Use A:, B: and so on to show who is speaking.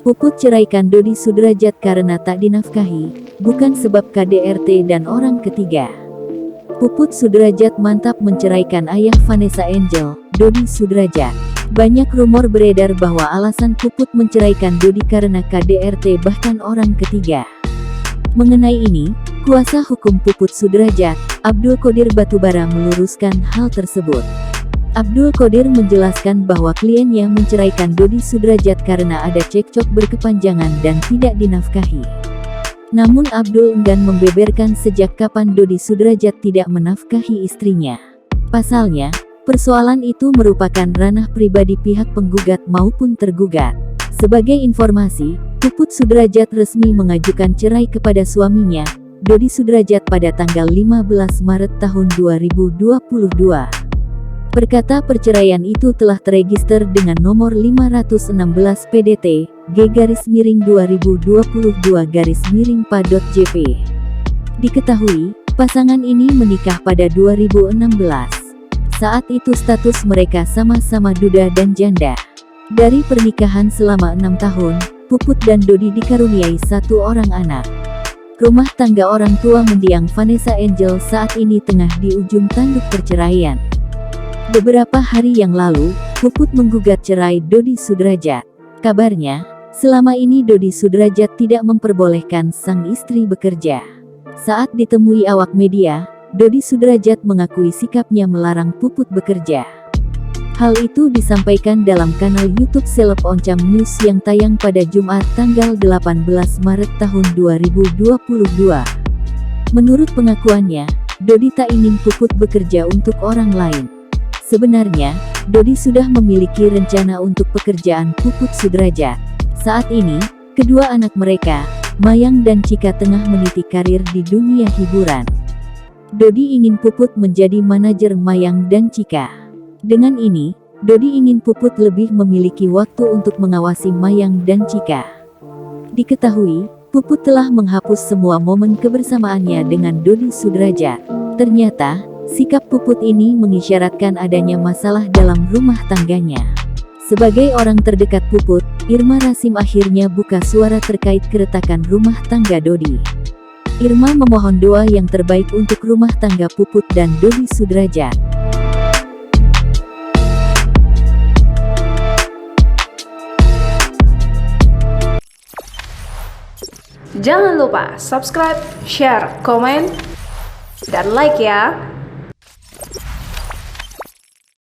A: Puput ceraikan Dodi Sudrajat karena tak dinafkahi, bukan sebab KDRT dan orang ketiga. Puput Sudrajat mantap menceraikan ayah Vanessa Angel, Dodi Sudrajat. Banyak rumor beredar bahwa alasan Puput menceraikan Dodi karena KDRT bahkan orang ketiga. Mengenai ini, kuasa hukum Puput Sudrajat, Abdul Qodir Batubara meluruskan hal tersebut. Abdul Qodir menjelaskan bahwa kliennya menceraikan Dodi Sudrajat karena ada cekcok berkepanjangan dan tidak dinafkahi. Namun Abdul enggan membeberkan sejak kapan Dodi Sudrajat tidak menafkahi istrinya. Pasalnya, persoalan itu merupakan ranah pribadi pihak penggugat maupun tergugat. Sebagai informasi, Puput Sudrajat resmi mengajukan cerai kepada suaminya, Dodi Sudrajat pada tanggal 15 Maret tahun 2022. Perkata perceraian itu telah terregister dengan nomor 516 PDT, G-2022-PA.JP. Diketahui, pasangan ini menikah pada 2016. Saat itu status mereka sama-sama duda dan janda. Dari pernikahan selama 6 tahun, Puput dan Dodi dikaruniai 1 orang anak. Rumah tangga orang tua mendiang Vanessa Angel saat ini tengah di ujung tanduk perceraian. Beberapa hari yang lalu, Puput menggugat cerai Dodi Sudrajat. Kabarnya, selama ini Dodi Sudrajat tidak memperbolehkan sang istri bekerja. Saat ditemui awak media, Dodi Sudrajat mengakui sikapnya melarang Puput bekerja. Hal itu disampaikan dalam kanal YouTube Seleb Oncam News yang tayang pada Jumat tanggal 18 Maret tahun 2022. Menurut pengakuannya, Dodi tak ingin Puput bekerja untuk orang lain. Sebenarnya, Dodi sudah memiliki rencana untuk pekerjaan Puput Sudrajat. Saat ini, kedua anak mereka, Mayang dan Cika tengah meniti karir di dunia hiburan. Dodi ingin Puput menjadi manajer Mayang dan Cika. Dengan ini, Dodi ingin Puput lebih memiliki waktu untuk mengawasi Mayang dan Cika. Diketahui, Puput telah menghapus semua momen kebersamaannya dengan Dodi Sudrajat. Ternyata, sikap Puput ini mengisyaratkan adanya masalah dalam rumah tangganya. Sebagai orang terdekat Puput, Irma Rasim akhirnya buka suara terkait keretakan rumah tangga Dodi. Irma memohon doa yang terbaik untuk rumah tangga Puput dan Dodi Sudrajat.
B: Jangan lupa subscribe, share, komen, dan like ya!